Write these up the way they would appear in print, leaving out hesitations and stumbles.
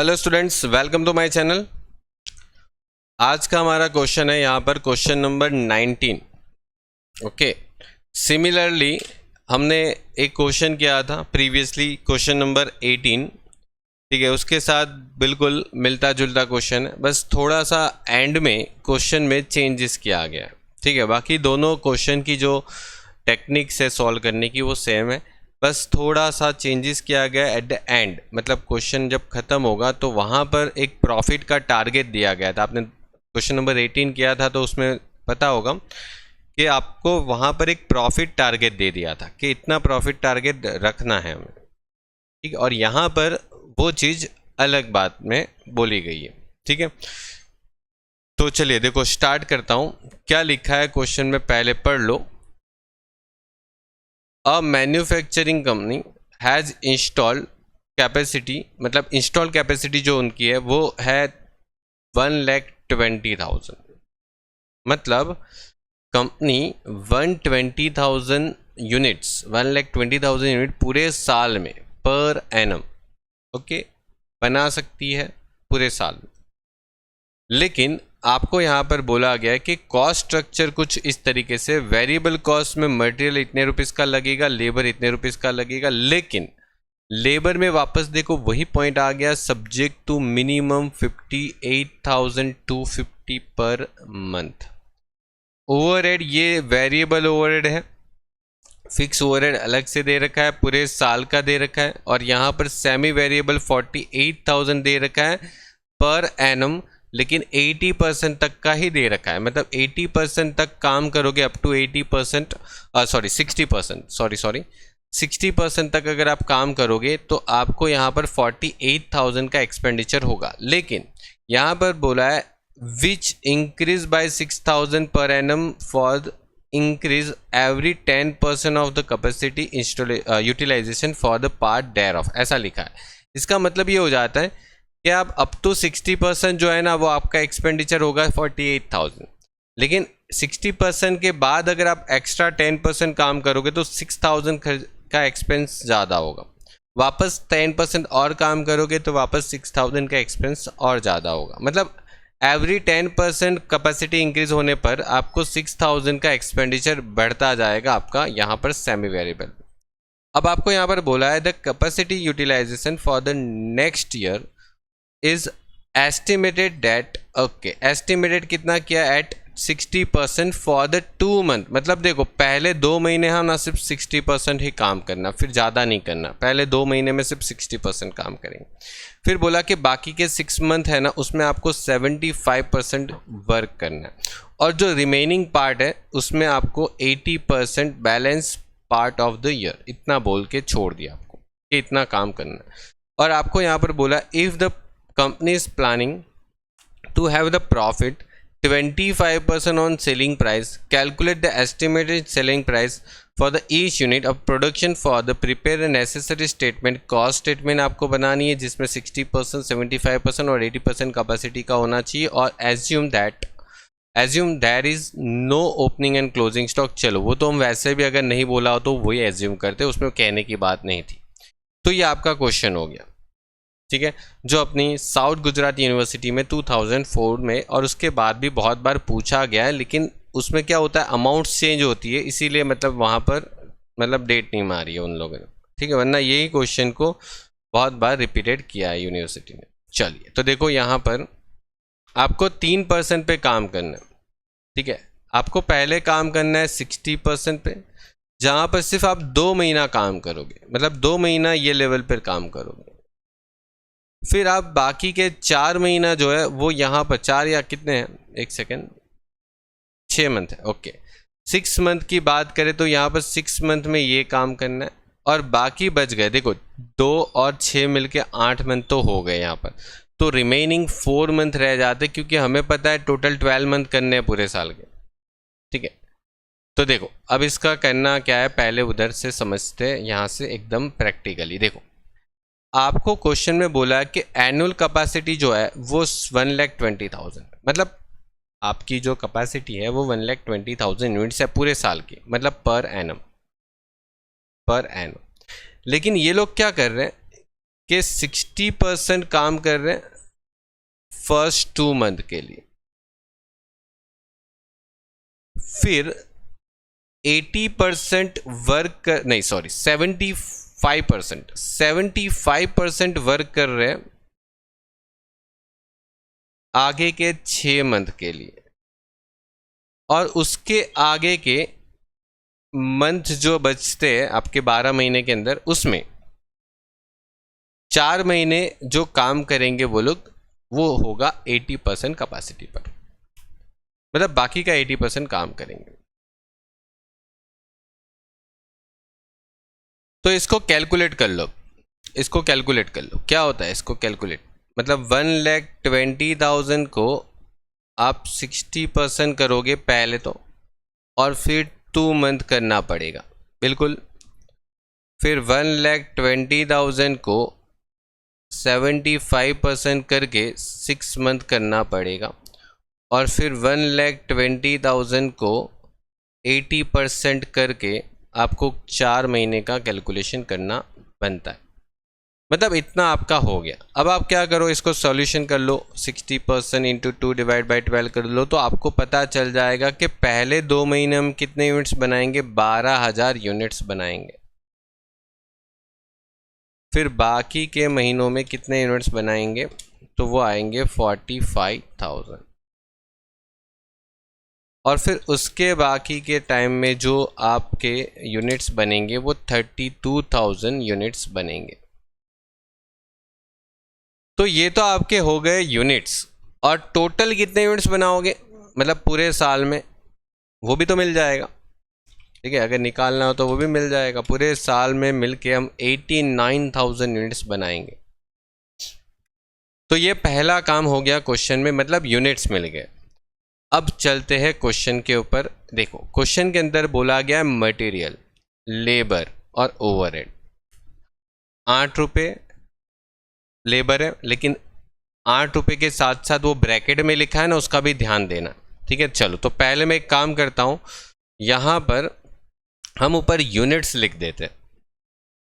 Hello students, welcome to my channel. आज का हमारा क्वेश्चन है यहाँ पर क्वेश्चन नंबर 19। ओके, सिमिलरली हमने एक क्वेश्चन किया था प्रीवियसली, क्वेश्चन नंबर 18। ठीक है, उसके साथ बिल्कुल मिलता जुलता क्वेश्चन है, बस थोड़ा सा एंड में क्वेश्चन में चेंजेस किया गया है। ठीक है, बाकी दोनों क्वेश्चन की जो टेक्निक्स है सॉल्व करने की वो सेम है, बस थोड़ा सा चेंजेस किया गया एट द एंड। मतलब क्वेश्चन जब ख़त्म होगा तो वहाँ पर एक प्रॉफिट का टारगेट दिया गया था। आपने क्वेश्चन नंबर 18 किया था तो उसमें पता होगा कि आपको वहाँ पर एक प्रॉफिट टारगेट दे दिया था कि इतना प्रॉफिट टारगेट रखना है हमें। ठीक है, और यहाँ पर वो चीज़ अलग बात में बोली गई है। ठीक है, तो चलिए देखो स्टार्ट करता हूँ। क्या लिखा है क्वेश्चन में पहले पढ़ लो। A manufacturing company has installed capacity, मतलब इंस्टॉल कैपेसिटी जो उनकी है वो है 1,20,000। मतलब कंपनी 120,000 यूनिट्स 1,20,000 यूनिट पूरे साल में पर एनम ओके बना सकती है पूरे साल में। लेकिन आपको यहाँ पर बोला गया है कि कॉस्ट स्ट्रक्चर कुछ इस तरीके से, वेरिएबल कॉस्ट में मटेरियल इतने रुपीस का लगेगा, लेबर इतने रुपीस का लगेगा। लेकिन लेबर में वापस देखो वही पॉइंट आ गया, subject to minimum 58,250 per month. Overhead ये वेरिएबल ओवरहेड है, फिक्स ओवरहेड अलग से दे रखा है, पूरे साल का दे रखा है। और यहाँ पर सेमी वेरिएबल 48,000 दे रखा है पर एनम, लेकिन 80% तक का ही दे रखा है। मतलब 80% तक काम करोगे, अप टू 80%, 60% तक अगर आप काम करोगे तो आपको यहाँ पर 48,000 का एक्सपेंडिचर होगा। लेकिन यहाँ पर बोला है which increase by 6,000 per annum for increase every 10% of the capacity utilisation for the part thereof, ऐसा लिखा है। इसका मतलब ये हो जाता है कि आप अप टू 60% जो है ना वो आपका एक्सपेंडिचर होगा 48,000, लेकिन 60% के बाद अगर आप एक्स्ट्रा 10% काम करोगे तो 6,000 का एक्सपेंस ज़्यादा होगा। वापस 10% और काम करोगे तो वापस 6,000 का एक्सपेंस और ज़्यादा होगा। मतलब एवरी 10% कैपेसिटी इंक्रीज होने पर आपको 6,000 का एक्सपेंडिचर बढ़ता जाएगा आपका यहाँ पर सेमी वेरिएबल। अब आपको यहाँ पर बोला है the capacity utilisation for the next year is estimated that, okay estimated कितना किया एट 60% फॉर द 2 मंथ। मतलब देखो पहले 2 महीने हम ना सिर्फ 60% ही काम करना, फिर ज़्यादा नहीं करना, पहले 2 महीने में सिर्फ 60% काम करेंगे। फिर बोला कि बाकी के 6 मंथ है ना उसमें आपको 75% वर्क करना है, और जो रिमेनिंग पार्ट है उसमें आपको 80% balance part of the year, इतना बोल के छोड़ दिया आपको कि इतना काम करना है। और आपको यहाँ पर बोला if the company is planning to have the profit 25% on selling price, calculate the estimated selling price for the each unit of production for the prepare a necessary statement, cost statement आपको बनानी है जिसमें 60%, 75% और 80% capacity का होना चाहिए। और assume there is no opening and closing stock। चलो वो तो हम वैसे भी अगर नहीं बोला हो तो वही assume करते, उसमें कहने की बात नहीं थी। तो ये आपका क्वेश्चन हो गया। ठीक है, जो अपनी साउथ गुजरात यूनिवर्सिटी में 2004 में और उसके बाद भी बहुत बार पूछा गया है, लेकिन उसमें क्या होता है अमाउंट्स चेंज होती है, इसीलिए मतलब वहाँ पर मतलब डेट नहीं मारी है उन लोगों ने। ठीक है, वरना यही क्वेश्चन को बहुत बार रिपीटेड किया है यूनिवर्सिटी ने। चलिए तो देखो यहाँ पर आपको 3% पे काम करना है। ठीक है, आपको पहले काम करना है 60% पे, जहाँ पर सिर्फ आप 2 महीना काम करोगे, मतलब 2 महीना ये लेवल पर काम करोगे। फिर आप बाकी के 4 महीना जो है वो यहाँ पर 4 या कितने हैं, एक सेकेंड, 6 मंथ है। ओके, 6 मंथ की बात करें तो यहाँ पर 6 मंथ में ये काम करना है, और बाकी बच गए देखो 2 और 6 मिलके 8 मंथ तो हो गए यहाँ पर। तो रिमेनिंग 4 मंथ रह जाते, क्योंकि हमें पता है टोटल 12 मंथ करने हैं पूरे साल के। ठीक है, तो देखो अब इसका करना क्या है, पहले उधर से समझते हैं, यहाँ से एकदम प्रैक्टिकली। देखो आपको क्वेश्चन में बोला है कि एनुअल कैपेसिटी जो है वो 1,20,000, मतलब आपकी जो कैपेसिटी है वो 1,20,000 यूनिट्स है पूरे साल की, मतलब पर एनम। लेकिन ये लोग क्या कर रहे हैं कि 60% काम कर रहे हैं फर्स्ट 2 मंथ के लिए, फिर 80% वर्क कर, नहीं सॉरी 75% वर्क कर रहे हैं आगे के 6 मंथ के लिए, और उसके आगे के मंथ जो बचते हैं आपके 12 महीने के अंदर, उसमें 4 महीने जो काम करेंगे वो लोग, वो होगा 80% कैपेसिटी पर, मतलब बाकी का 80% काम करेंगे। तो इसको कैलकुलेट कर लो, इसको कैलकुलेट कर लो क्या होता है। इसको कैलकुलेट मतलब 1,20,000 को आप 60% करोगे पहले तो, और फिर 2 मंथ करना पड़ेगा, बिल्कुल। फिर 1,20,000 को 75% करके 6 मंथ करना पड़ेगा, और फिर 1,20,000 को 80% करके आपको 4 महीने का कैलकुलेशन करना बनता है। मतलब इतना आपका हो गया। अब आप क्या करो, इसको सॉल्यूशन कर लो, 60% इंटू 2 डिवाइड बाई 12 कर लो, तो आपको पता चल जाएगा कि पहले 2 महीने हम कितने यूनिट्स बनाएंगे, 12,000 यूनिट्स बनाएंगे। फिर बाकी के महीनों में कितने यूनिट्स बनाएंगे, तो वो आएंगे 45,000। और फिर उसके बाकी के टाइम में जो आपके यूनिट्स बनेंगे वो 32,000 यूनिट्स बनेंगे। तो ये तो आपके हो गए यूनिट्स, और टोटल कितने यूनिट्स बनाओगे मतलब पूरे साल में, वो भी तो मिल जाएगा, ठीक है। अगर निकालना हो तो वो भी मिल जाएगा। पूरे साल में मिलके हम 89,000 यूनिट्स बनाएंगे। तो ये पहला काम हो गया क्वेश्चन में, मतलब यूनिट्स मिल गए। अब चलते हैं क्वेश्चन के ऊपर। देखो क्वेश्चन के अंदर बोला गया मटेरियल, लेबर और ओवरहेड। 8 रुपये लेबर है, लेकिन 8 रुपये के साथ साथ वो ब्रैकेट में लिखा है ना, उसका भी ध्यान देना, ठीक है। चलो तो पहले मैं एक काम करता हूँ, यहाँ पर हम ऊपर यूनिट्स लिख देते हैं,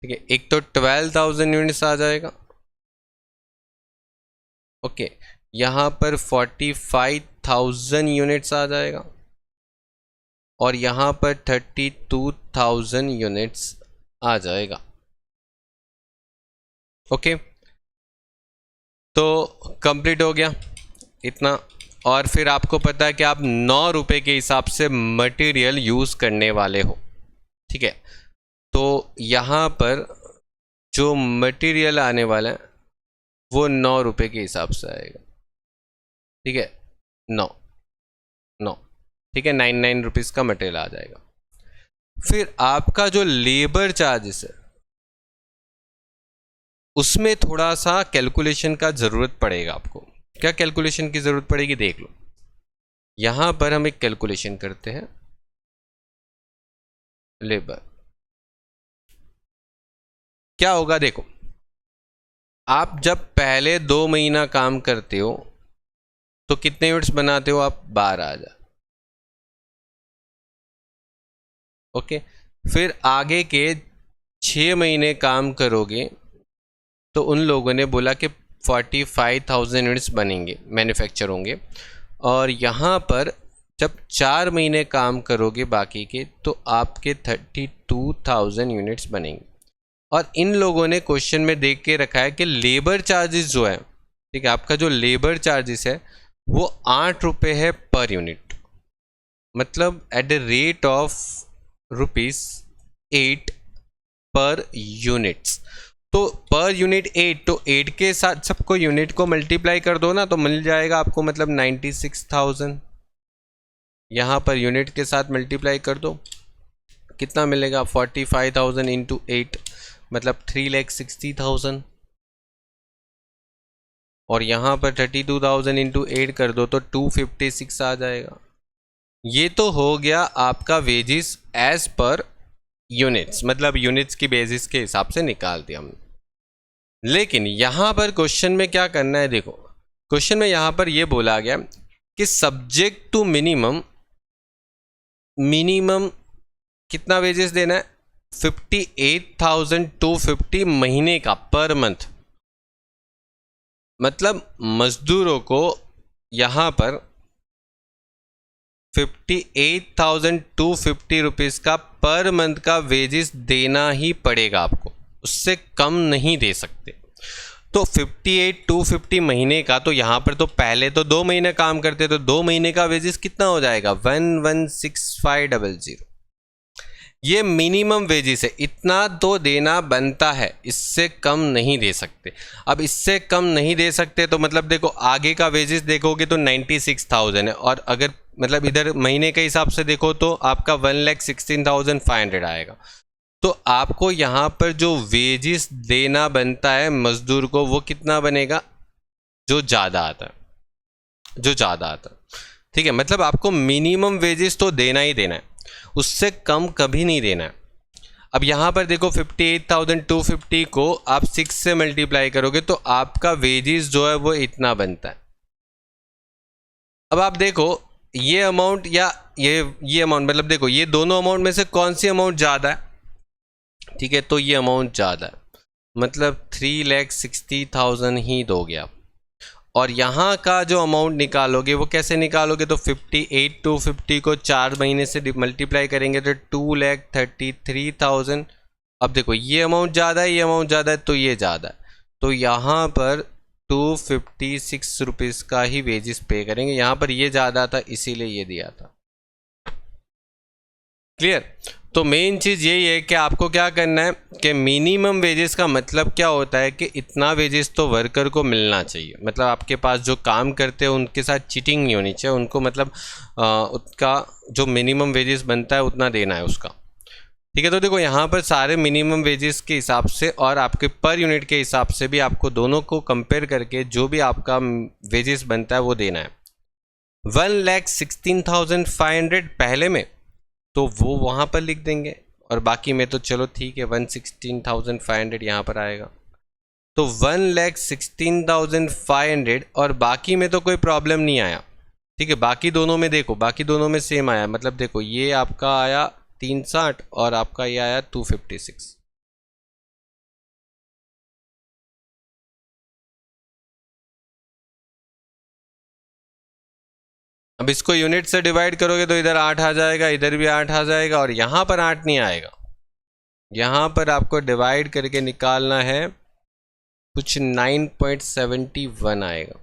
ठीक है। एक तो 12,000 यूनिट्स आ जाएगा, ओके। यहाँ पर 45,000 यूनिट्स आ जाएगा, और यहाँ पर 32,000 यूनिट्स आ जाएगा, ओके। तो कंप्लीट हो गया इतना। और फिर आपको पता है कि आप 9 रुपये के हिसाब से मटेरियल यूज़ करने वाले हो, ठीक है। तो यहाँ पर जो मटेरियल आने वाला है वो 9 रुपये के हिसाब से आएगा, ठीक है। 9 ठीक है, 99 रुपीज़ का मटेरियल आ जाएगा। फिर आपका जो लेबर चार्जेस है उसमें थोड़ा सा कैलकुलेशन का ज़रूरत पड़ेगा आपको। क्या कैलकुलेशन की ज़रूरत पड़ेगी, देख लो। यहाँ पर हम एक कैलकुलेशन करते हैं, लेबर क्या होगा। देखो आप जब पहले 2 महीना काम करते हो तो कितने यूनिट्स बनाते हो आप, 12,000, ओके। फिर आगे के 6 महीने काम करोगे तो उन लोगों ने बोला कि 45,000 यूनिट्स बनेंगे, मैन्युफैक्चर होंगे। और यहाँ पर जब 4 महीने काम करोगे बाकी के, तो आपके 32,000 यूनिट्स बनेंगे। और इन लोगों ने क्वेश्चन में देख के रखा है कि लेबर चार्जेस जो है, ठीक है, आपका जो लेबर चार्जेस है वो 8 रुपये है पर यूनिट, मतलब एट द रेट ऑफ ₹8 पर यूनिट्स। तो पर यूनिट 8, तो 8 के साथ सबको यूनिट को मल्टीप्लाई कर दो ना, तो मिल जाएगा आपको, मतलब 96,000। यहाँ पर यूनिट के साथ मल्टीप्लाई कर दो, कितना मिलेगा, 45,000 इंटू 8, मतलब 3,60,000। और यहाँ पर 32,000 इंटू 8 कर दो तो 256 आ जाएगा। ये तो हो गया आपका वेजिस एज पर यूनिट्स, मतलब यूनिट्स की बेसिस के हिसाब से निकाल दिया हमने। लेकिन यहाँ पर क्वेश्चन में क्या करना है, देखो क्वेश्चन में यहाँ पर ये बोला गया कि सब्जेक्ट टू मिनिमम कितना वेजेस देना है, 58,250 महीने का पर मंथ, मतलब मजदूरों को यहाँ पर 58,250 रुपीज़ का पर मंथ का वेजेस देना ही पड़ेगा आपको, उससे कम नहीं दे सकते। तो 58,250 महीने का, तो यहाँ पर तो पहले तो 2 महीने काम करते, तो 2 महीने का वेजेस कितना हो जाएगा 116500। ये मिनिमम वेजेस है, इतना तो देना बनता है, इससे कम नहीं दे सकते। अब इससे कम नहीं दे सकते तो मतलब देखो आगे का वेजेस देखोगे तो 96,000 है, और अगर मतलब इधर महीने के हिसाब से देखो तो आपका 1,16,500 आएगा। तो आपको यहाँ पर जो वेजेस देना बनता है मजदूर को वो कितना बनेगा, जो ज़्यादा आता है, जो ज़्यादा आता है। ठीक है, मतलब आपको मिनिमम वेजेस तो देना ही देना है, उससे कम कभी नहीं देना है। अब यहाँ पर देखो 58,250 को आप 6 से मल्टीप्लाई करोगे तो आपका वेजेस जो है वो इतना बनता है। अब आप देखो ये अमाउंट या ये अमाउंट, मतलब देखो ये दोनों अमाउंट में से कौन सी अमाउंट ज़्यादा है। ठीक है, तो ये अमाउंट ज़्यादा है, मतलब 3,60,000 ही दोगे आप। और यहाँ का जो अमाउंट निकालोगे वो कैसे निकालोगे, तो 58,250 को 4 महीने से मल्टीप्लाई करेंगे तो 2,33,000। अब देखो ये अमाउंट ज़्यादा है, ये अमाउंट ज़्यादा है, तो ये ज़्यादा है, तो यहाँ पर 256 रुपीज़ का ही वेजेस पे करेंगे। यहाँ पर ये ज़्यादा था इसीलिए ये दिया था। क्लियर। तो मेन चीज़ यही है कि आपको क्या करना है कि मिनिमम वेजेस का मतलब क्या होता है कि इतना वेजेस तो वर्कर को मिलना चाहिए, मतलब आपके पास जो काम करते हैं उनके साथ चीटिंग नहीं होनी चाहिए, उनको मतलब उसका जो मिनिमम वेजेस बनता है उतना देना है उसका। ठीक है, तो देखो यहाँ पर सारे मिनिमम वेजेस के हिसाब से और आपके पर यूनिट के हिसाब से भी आपको दोनों को कंपेयर करके जो भी आपका वेजेस बनता है वो देना है। 1,16,500 पहले में तो वो वहाँ पर लिख देंगे, और बाकी में तो चलो ठीक है 116,500 यहाँ पर आएगा। तो 1,16,500 और बाकी में तो कोई प्रॉब्लम नहीं आया। ठीक है, बाकी दोनों में देखो, बाकी दोनों में सेम आया, मतलब देखो ये आपका आया 360 और आपका ये आया 256। अब इसको यूनिट से डिवाइड करोगे तो इधर 8 आ जाएगा, इधर भी 8 आ जाएगा, और यहाँ पर 8 नहीं आएगा। यहाँ पर आपको डिवाइड करके निकालना है कुछ 9.71 आएगा।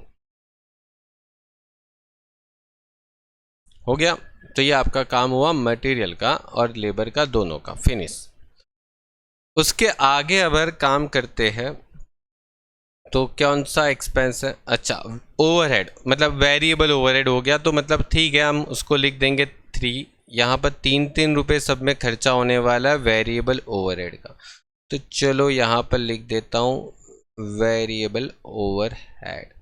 हो गया। तो ये आपका काम हुआ मटेरियल का और लेबर का दोनों का फिनिश। उसके आगे अगर काम करते हैं तो कौन सा एक्सपेंस है, अच्छा ओवरहेड, मतलब वेरिएबल ओवरहेड हो गया, तो मतलब ठीक है हम उसको लिख देंगे 3। यहाँ पर 3 रुपये सब में खर्चा होने वाला है वेरिएबल ओवरहेड का, तो चलो यहाँ पर लिख देता हूँ वेरिएबल ओवरहेड।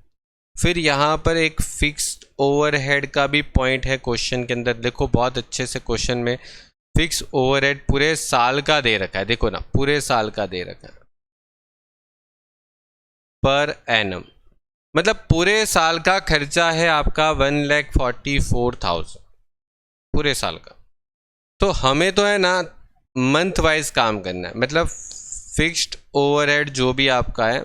फिर यहाँ पर एक फिक्स्ड ओवरहेड का भी पॉइंट है क्वेश्चन के अंदर, देखो बहुत अच्छे से क्वेश्चन में फिक्स ओवरहेड पूरे साल का दे रखा है, देखो ना पूरे साल का दे रखा है पर एनम, मतलब पूरे साल का खर्चा है आपका 1,44,000 पूरे साल का। तो हमें तो है ना मंथ वाइज काम करना है, मतलब फिक्स्ड ओवरहेड जो भी आपका है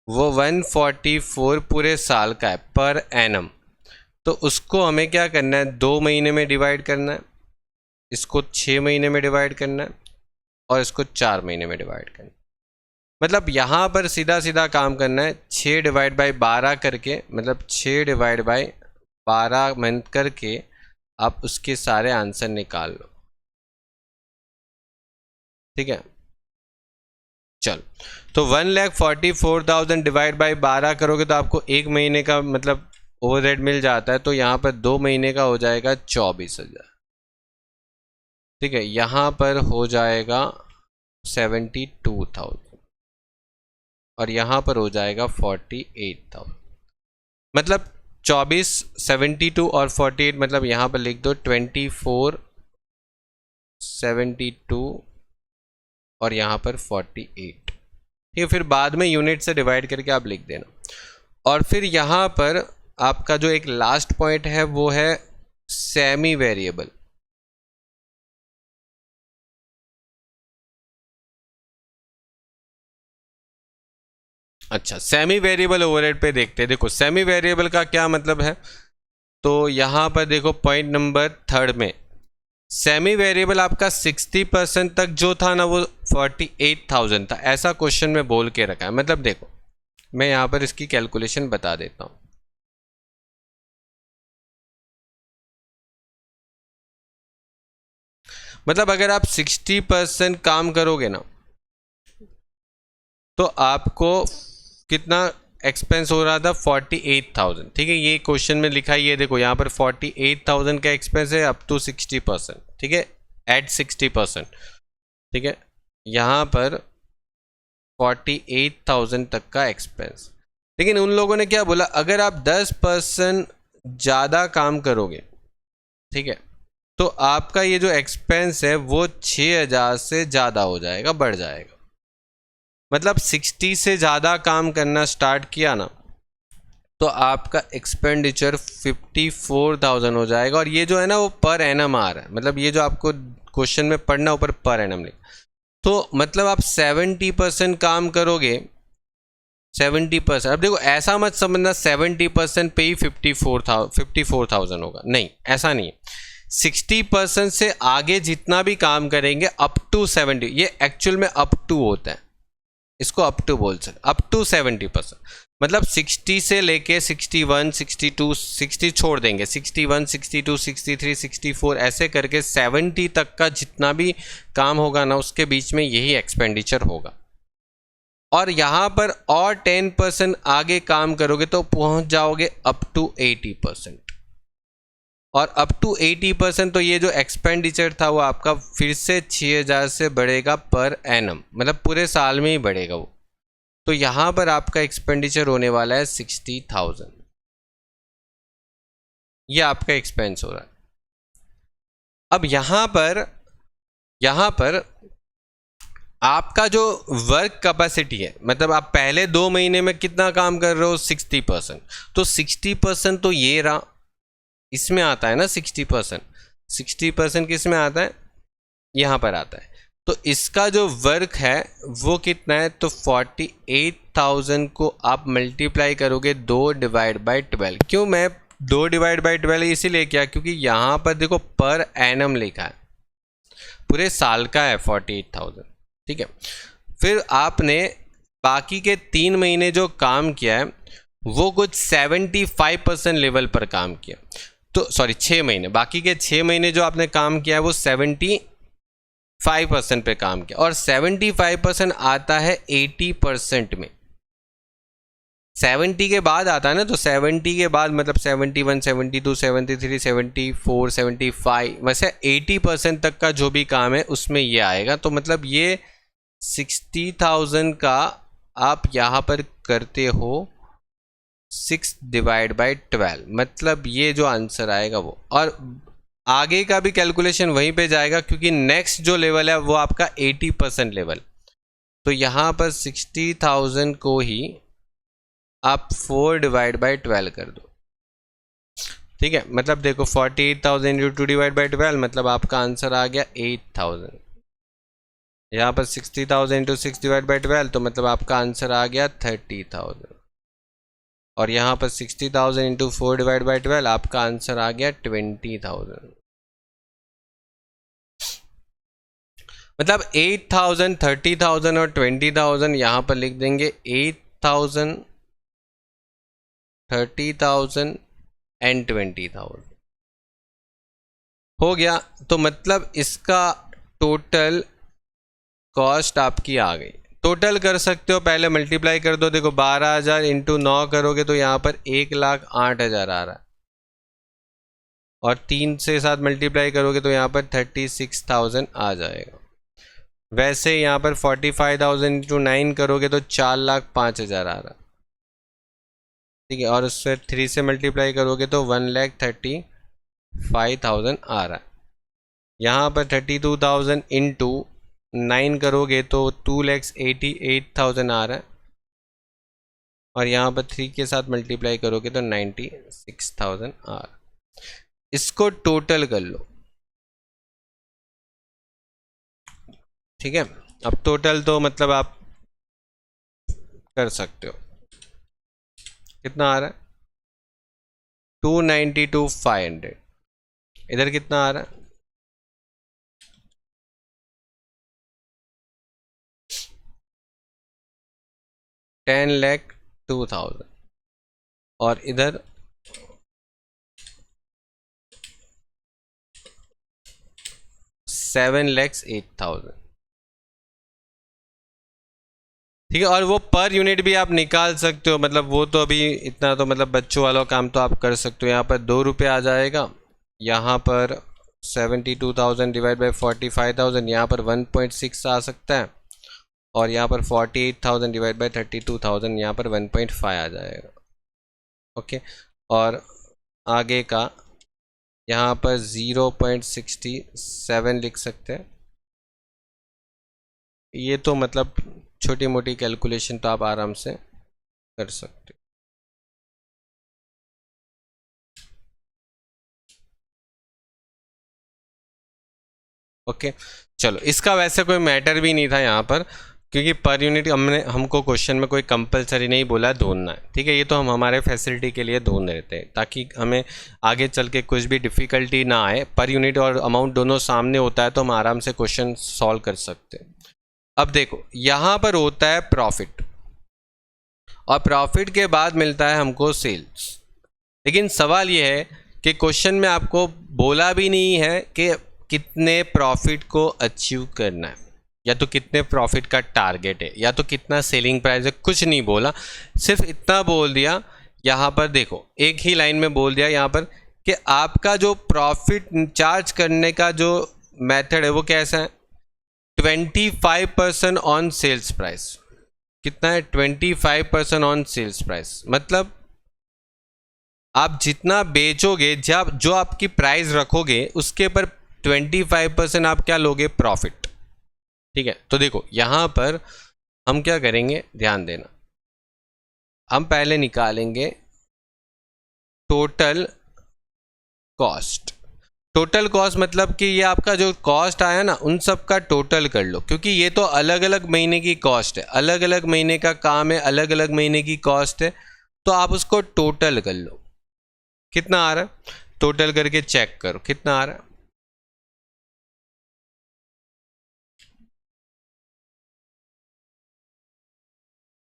वो 144 पूरे साल का है पर एनम, तो उसको हमें क्या करना है 2 महीने में डिवाइड करना है, इसको 6 महीने में डिवाइड करना है, और इसको 4 महीने में डिवाइड करना है। मतलब यहाँ पर सीधा सीधा काम करना है 6 डिवाइड बाई 12 करके, मतलब 6 डिवाइड बाई 12 मंथ करके आप उसके सारे आंसर निकाल लो। ठीक है, चल तो 1,44,000 डिवाइड बाई 12 करोगे तो आपको 1 महीने का मतलब ओवरहेड मिल जाता है, तो यहाँ पर 2 महीने का हो जाएगा 24,000। ठीक है, यहाँ पर हो जाएगा 72,000 और यहाँ पर हो जाएगा 48,000, मतलब 24, 72 और 48, मतलब यहाँ पर लिख दो 24, 72 और यहाँ पर 48। ठीक है, फिर बाद में यूनिट से डिवाइड करके आप लिख देना। और फिर यहाँ पर आपका जो एक लास्ट पॉइंट है वो है सेमी वेरिएबल। अच्छा, सेमी वेरिएबल ओवरहेड पे देखते हैं। देखो सेमी वेरिएबल का क्या मतलब है, तो यहाँ पर देखो पॉइंट नंबर 3 में सेमी वेरिएबल आपका 60% तक जो था ना वो 48,000 था, ऐसा क्वेश्चन में बोल के रखा है। मतलब देखो मैं यहाँ पर इसकी कैलकुलेशन बता देता हूँ। मतलब अगर आप 60% काम करोगे ना तो आपको कितना एक्सपेंस हो रहा था, 48,000। ठीक है, ये क्वेश्चन में लिखा ही है, देखो यहाँ पर 48,000 का एक्सपेंस है अप टू 60%। ठीक है, एट 60%। ठीक है, यहाँ पर 48,000 तक का एक्सपेंस। लेकिन उन लोगों ने क्या बोला, अगर आप 10% ज़्यादा काम करोगे, ठीक है, तो आपका ये जो एक्सपेंस है वो 6,000 से ज़्यादा हो जाएगा, बढ़ जाएगा। मतलब 60 से ज़्यादा काम करना स्टार्ट किया ना तो आपका एक्सपेंडिचर 54,000 हो जाएगा। और ये जो है ना वो पर एनम आ रहा है, मतलब ये जो आपको क्वेश्चन में पढ़ना ऊपर पर एनम लिखा, तो मतलब आप 70% काम करोगे, 70%। अब देखो ऐसा मत समझना 70% पे ही 54,000 होगा, नहीं ऐसा नहीं है। 60% से आगे जितना भी काम करेंगे अप टू 70, ये एक्चुअल में अप टू होता है, इसको अप टू बोल सकते, अप टू 70%। मतलब 60 से लेके 61, 62, 60 छोड़ देंगे, 61, 62, 63, 64 ऐसे करके 70 तक का जितना भी काम होगा ना उसके बीच में यही एक्सपेंडिचर होगा। और यहाँ पर और 10% आगे काम करोगे तो पहुँच जाओगे अप टू 80%। और अप टू 80% तो ये जो एक्सपेंडिचर था वो आपका फिर से 6,000 से बढ़ेगा पर एनम, मतलब पूरे साल में ही बढ़ेगा वो। तो यहाँ पर आपका एक्सपेंडिचर होने वाला है 60,000, ये आपका एक्सपेंस हो रहा है। अब यहाँ पर आपका जो वर्क कैपेसिटी है, मतलब आप पहले 2 महीने में कितना काम कर रहे हो, 60%। तो 60% तो ये रहा, इसमें आता है ना 60%। 60% किस में आता है, यहाँ पर आता है। तो इसका जो वर्क है वो कितना है, तो 48,000 को आप मल्टीप्लाई करोगे 2/12। क्यों मैं 2/12 इसीलिए किया, क्योंकि यहाँ पर देखो पर एनम लिखा है, पूरे साल का है 48,000। ठीक है, फिर आपने बाकी के 3 महीने जो काम किया है वो कुछ 75% लेवल पर काम किया। तो सॉरी 6 महीने, बाकी के 6 महीने जो आपने काम किया है वो 75% पे काम किया। और 75% आता है 80% में, 70 के बाद आता है ना, तो 70 के बाद मतलब 71, 72, 73, 74, 75, वैसे 80% तक का जो भी काम है उसमें ये आएगा। तो मतलब ये 60,000 का आप यहाँ पर करते हो 6/12, मतलब ये जो आंसर आएगा वो। और आगे का भी कैलकुलेशन वहीं पे जाएगा, क्योंकि नेक्स्ट जो लेवल है वो आपका 80% लेवल। तो यहाँ पर 60,000 को ही आप 4/12 कर दो। ठीक है, मतलब देखो 48,000 × 2/12 मतलब आपका आंसर आ गया 8,000। यहाँ पर 60,000 × 6/12 तो मतलब आपका आंसर आ गया 30,000। और यहाँ पर 60,000 × 4/12 आपका आंसर आ गया 20,000। मतलब 8,000, 30,000 और 20,000 यहाँ पर लिख देंगे। 8,000, 30,000 एंड 20,000 हो गया। तो मतलब इसका टोटल कॉस्ट आपकी आ गई। टोटल कर सकते हो, पहले मल्टीप्लाई कर दो। देखो 12,000 × 9 करोगे तो यहाँ पर 1,08,000 आ रहा है, और 3 से साथ मल्टीप्लाई करोगे तो यहाँ पर 36,000 आ जाएगा। वैसे यहाँ पर 45,000 × 9 करोगे तो 4,05,000 आ रहा है। ठीक है, और उससे 3 से मल्टीप्लाई करोगे तो 1,35,000 आ रहा है। यहाँ पर 32,000 × 9 करोगे तो 2,88,000 आ रहा है, और यहाँ पर 3 के साथ मल्टीप्लाई करोगे तो 96,000 आ रहा है। इसको टोटल कर लो। ठीक है, अब टोटल तो मतलब आप कर सकते हो। कितना आ रहा है? 292 500। इधर कितना आ रहा है? 10,02,000। और इधर 7,08,000। ठीक है, और वो पर यूनिट भी आप निकाल सकते हो, मतलब वो तो अभी इतना तो मतलब बच्चों वाला काम तो आप कर सकते हो। यहाँ पर 2 रुपये आ जाएगा, यहाँ पर 72,000 डिवाइड बाई 45,000, यहाँ पर 1.6 आ सकता है, और यहाँ पर 48,000 डिवाइड बाई 32,000, यहाँ पर 1.5 आ जाएगा। ओके, और आगे का यहाँ पर 0.67 लिख सकते हैं। ये तो मतलब छोटी मोटी कैलकुलेशन तो आप आराम से कर सकते हो। ओके, चलो, इसका वैसे कोई मैटर भी नहीं था यहाँ पर, क्योंकि पर यूनिट हमको क्वेश्चन में कोई कंपलसरी नहीं बोला ढूंढना है। ठीक है, ये तो हम हमारे फैसिलिटी के लिए ढूंढ रहे थे, ताकि हमें आगे चल के कुछ भी डिफ़िकल्टी ना आए। पर यूनिट और अमाउंट दोनों सामने होता है तो हम आराम से क्वेश्चन सॉल्व कर सकते हैं। अब देखो, यहाँ पर होता है प्रॉफिट, और प्रॉफिट के बाद मिलता है हमको सेल्स। लेकिन सवाल ये है कि क्वेश्चन में आपको बोला भी नहीं है कि कितने प्रॉफिट को अचीव करना है, या तो कितने प्रॉफिट का टारगेट है, या तो कितना सेलिंग प्राइस है, कुछ नहीं बोला। सिर्फ इतना बोल दिया यहाँ पर, देखो एक ही लाइन में बोल दिया यहाँ पर कि आपका जो प्रॉफिट चार्ज करने का जो मेथड है वो कैसा है? 25% ऑन सेल्स प्राइस। कितना है? 25% ऑन सेल्स प्राइस। मतलब आप जितना बेचोगे, जब जो आपकी प्राइस रखोगे उसके पर 25% आप क्या लोगे? प्रॉफिट। ठीक है, तो देखो यहाँ पर हम क्या करेंगे, ध्यान देना। हम पहले निकालेंगे टोटल कॉस्ट। टोटल कॉस्ट मतलब कि ये आपका जो कॉस्ट आया ना, उन सब का टोटल कर लो, क्योंकि ये तो अलग अलग महीने की कॉस्ट है, अलग अलग महीने का काम है, अलग अलग महीने की कॉस्ट है, तो आप उसको टोटल कर लो। कितना आ रहा है? टोटल करके चेक करो कितना आ रहा है।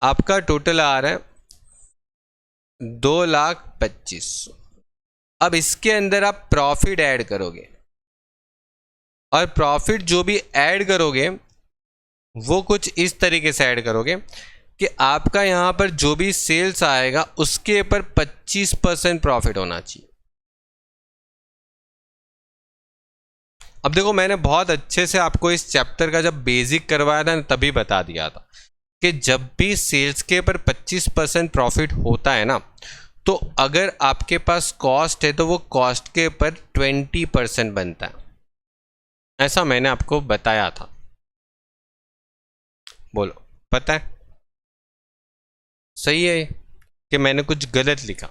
आपका टोटल आ रहा है 2,25,000। अब इसके अंदर आप प्रॉफिट ऐड करोगे, और प्रॉफिट जो भी ऐड करोगे वो कुछ इस तरीके से ऐड करोगे कि आपका यहाँ पर जो भी सेल्स आएगा उसके ऊपर 25% प्रॉफिट होना चाहिए। अब देखो, मैंने बहुत अच्छे से आपको इस चैप्टर का जब बेसिक करवाया था तभी बता दिया था कि जब भी सेल्स के ऊपर 25% प्रॉफिट होता है ना, तो अगर आपके पास कॉस्ट है तो वो कॉस्ट के ऊपर 20% बनता है। ऐसा मैंने आपको बताया था। बोलो, पता है सही है कि मैंने कुछ गलत लिखा?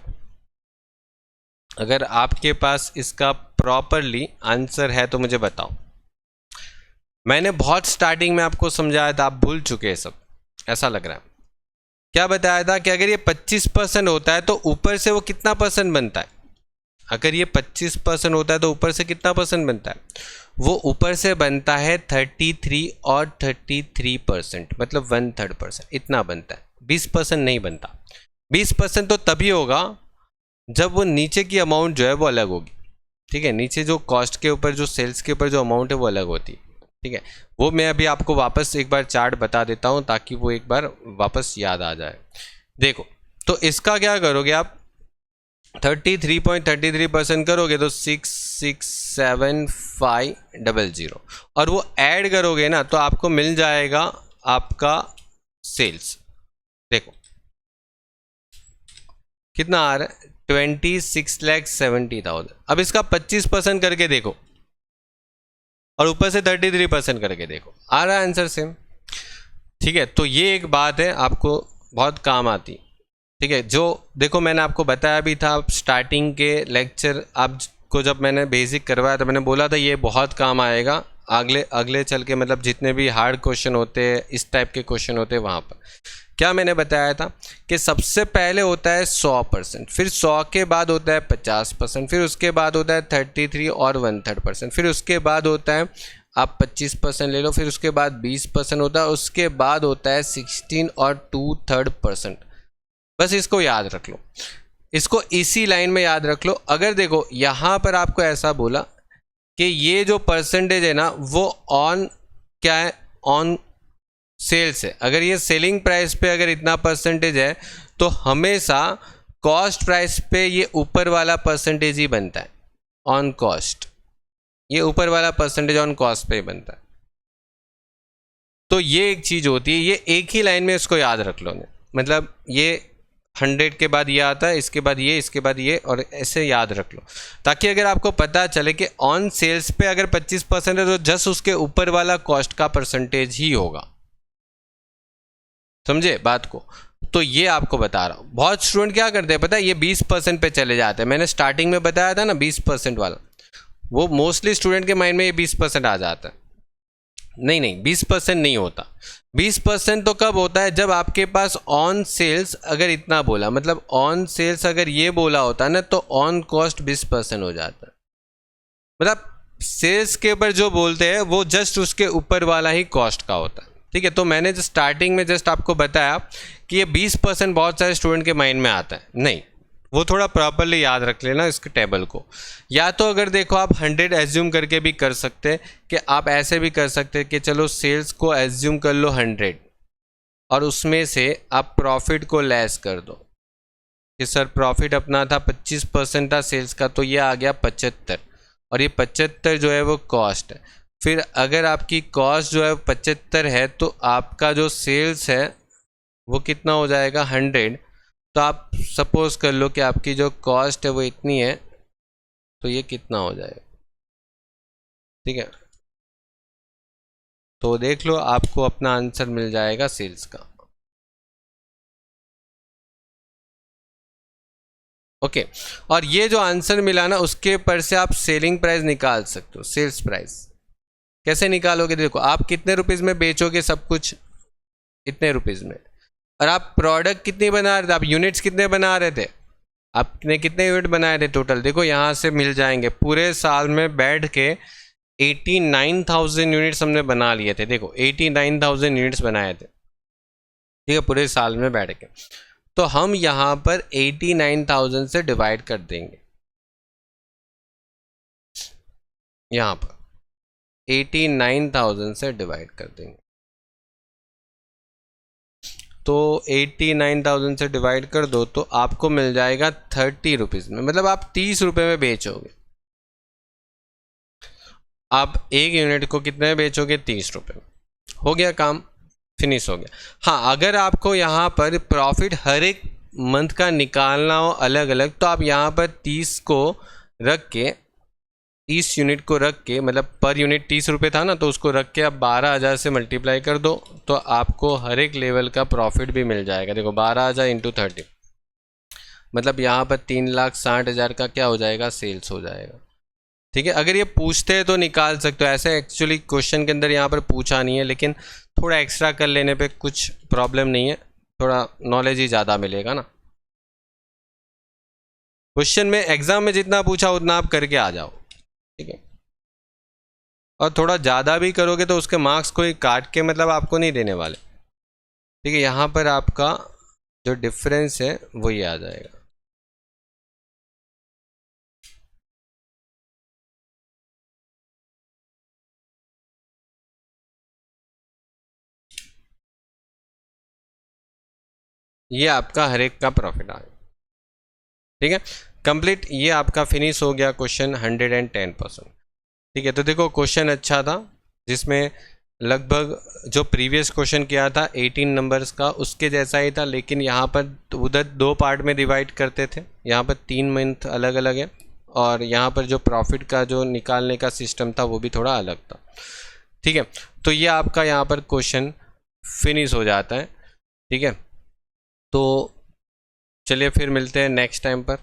अगर आपके पास इसका प्रॉपरली आंसर है तो मुझे बताओ। मैंने बहुत स्टार्टिंग में आपको समझाया था, आप भूल चुके हैं सब, ऐसा लग रहा है। क्या बताया था कि अगर ये 25% होता है तो ऊपर से वो कितना परसेंट बनता है? अगर ये 25% होता है तो ऊपर से कितना परसेंट बनता है? वो ऊपर से बनता है 33 और 33%, मतलब 1/3%, इतना बनता है। 20% नहीं बनता। 20% तो तभी होगा जब वो नीचे की अमाउंट जो है वो अलग होगी। ठीक है, नीचे जो कॉस्ट के ऊपर, जो सेल्स के ऊपर जो अमाउंट है वो अलग होती है। ठीक है, वो मैं अभी आपको वापस एक बार चार्ट बता देता हूँ ताकि वो एक बार वापस याद आ जाए। देखो, तो इसका क्या करोगे आप? 33.33% करोगे तो 667500, और वो ऐड करोगे ना तो आपको मिल जाएगा आपका सेल्स। देखो कितना आ रहा है? 26,70,000। अब इसका 25% करके देखो, और ऊपर से 33% करके देखो, आ रहा है आंसर सेम। ठीक है, तो ये एक बात है आपको बहुत काम आती। ठीक है, जो देखो मैंने आपको बताया भी था स्टार्टिंग के लेक्चर, आपको जब मैंने बेसिक करवाया था मैंने बोला था ये बहुत काम आएगा अगले चल के, मतलब जितने भी हार्ड क्वेश्चन होते हैं, इस टाइप के क्वेश्चन होते हैं वहाँ पर। क्या मैंने बताया था कि सबसे पहले होता है 100%, फिर 100 के बाद होता है 50%, फिर उसके बाद होता है 33 और 1/3%, फिर उसके बाद होता है आप 25% ले लो, फिर उसके बाद 20% होता है, उसके बाद होता है 16 और 2/3%। बस इसको याद रख लो, इसको इसी लाइन में याद रख लो। अगर देखो यहाँ पर आपको ऐसा बोला कि ये जो परसेंटेज है ना वो ऑन क्या है, ऑन सेल्स है। अगर ये सेलिंग प्राइस पे अगर इतना परसेंटेज है तो हमेशा कॉस्ट प्राइस पे ये ऊपर वाला परसेंटेज ही बनता है, ऑन कॉस्ट, ये ऊपर वाला परसेंटेज ऑन कॉस्ट पे ही बनता है। तो ये एक चीज़ होती है, ये एक ही लाइन में इसको याद रख लो, मतलब ये 100 के बाद ये आता है, इसके बाद ये, इसके बाद ये, और ऐसे याद रख लो, ताकि अगर आपको पता चले कि ऑन सेल्स पे अगर 25% है तो जस्ट उसके ऊपर वाला कॉस्ट का परसेंटेज ही होगा। समझे बात को? तो ये आपको बता रहा हूँ। बहुत स्टूडेंट क्या करते हैं पता है, ये 20% पे चले जाते हैं। मैंने स्टार्टिंग में बताया था ना 20% वाला, वो मोस्टली स्टूडेंट के माइंड में ये 20% आ जाता है। नहीं 20% नहीं होता। 20% तो कब होता है, जब आपके पास ऑन सेल्स अगर इतना बोला, मतलब ऑन सेल्स अगर ये बोला होता है ना तो ऑन कॉस्ट 20% हो जाता है। मतलब सेल्स के ऊपर जो बोलते हैं वो जस्ट उसके ऊपर वाला ही कॉस्ट का होता है। ठीक है, तो मैंने जो स्टार्टिंग में जस्ट आपको बताया कि ये 20% बहुत सारे स्टूडेंट के माइंड में आता है, नहीं, वो थोड़ा प्रॉपरली याद रख लेना इसके टेबल को। या तो अगर देखो आप 100 एज्यूम करके भी कर सकते हैं, कि आप ऐसे भी कर सकते हैं कि चलो सेल्स को एज्यूम कर लो 100 और उसमें से आप प्रॉफिट को लेस कर दो, कि सर प्रॉफिट अपना था 25% था सेल्स का, तो ये आ गया 75, और ये 75 जो है वो कॉस्ट है। फिर अगर आपकी कॉस्ट जो है 75 है तो आपका जो सेल्स है वो कितना हो जाएगा 100, तो आप सपोज कर लो कि आपकी जो कॉस्ट है वो इतनी है, तो ये कितना हो जाएगा। ठीक है, तो देख लो आपको अपना आंसर मिल जाएगा सेल्स का। ओके, और ये जो आंसर मिला ना उसके ऊपर से आप सेलिंग प्राइस निकाल सकते हो। सेल्स प्राइस कैसे निकालोगे, देखो आप कितने रुपीज़ में बेचोगे सब कुछ, इतने रुपीज़ में, और आप प्रोडक्ट कितनी बना रहे थे, आप यूनिट्स कितने बना रहे थे, आपने कितने यूनिट बनाए थे टोटल, देखो यहाँ से मिल जाएंगे। पूरे साल में बैठ के 89,000 यूनिट्स हमने बना लिए थे। देखो 89,000 यूनिट्स बनाए थे, ठीक है, पूरे साल में बैठ के। तो हम यहाँ पर 89,000 से डिवाइड कर देंगे, यहाँ पर 89,000 से डिवाइड कर देंगे। तो 89,000 से डिवाइड कर दो तो आपको मिल जाएगा 30 रुपीज़ में, मतलब आप 30 रुपये में बेचोगे। आप एक यूनिट को कितने में बेचोगे, 30 रुपये में। हो गया काम, फिनिश हो गया। हाँ, अगर आपको यहाँ पर प्रॉफिट हर एक मंथ का निकालना हो अलग अलग, तो आप यहाँ पर 30 को रख के, 30 यूनिट को रख के, मतलब पर यूनिट 30 रुपये था ना, तो उसको रख के आप 12,000 से मल्टीप्लाई कर दो, तो आपको हर एक लेवल का प्रॉफिट भी मिल जाएगा। देखो 12,000 इंटू 30, मतलब यहाँ पर 3,60,000 का क्या हो जाएगा, सेल्स हो जाएगा। ठीक है, अगर ये पूछते हैं तो निकाल सकते हो। ऐसे एक्चुअली क्वेश्चन के अंदर यहाँ पर पूछा नहीं है, लेकिन थोड़ा एक्स्ट्रा कर लेने पे कुछ प्रॉब्लम नहीं है, थोड़ा नॉलेज ही ज़्यादा मिलेगा ना। क्वेश्चन में एग्जाम में जितना पूछा उतना आप करके आ जाओ, ठीक है। और थोड़ा ज़्यादा भी करोगे तो उसके मार्क्स कोई काट के मतलब आपको नहीं देने वाले, ठीक है। यहाँ पर आपका जो डिफरेंस है वो ये आ जाएगा। ये आपका हर एक का प्रॉफिट आ गया, ठीक है। कंप्लीट, ये आपका फिनिश हो गया क्वेश्चन 110%। ठीक है, तो देखो क्वेश्चन अच्छा था, जिसमें लगभग जो प्रीवियस क्वेश्चन किया था 18 नंबर्स का उसके जैसा ही था, लेकिन यहाँ पर उधर 2 पार्ट में डिवाइड करते थे, यहाँ पर 3 मंथ अलग अलग है, और यहाँ पर जो प्रॉफिट का जो निकालने का सिस्टम था वो भी थोड़ा अलग था। ठीक है, तो ये आपका यहाँ पर क्वेश्चन फिनिश हो जाता है। ठीक है, तो चलिए फिर मिलते हैं नेक्स्ट टाइम पर।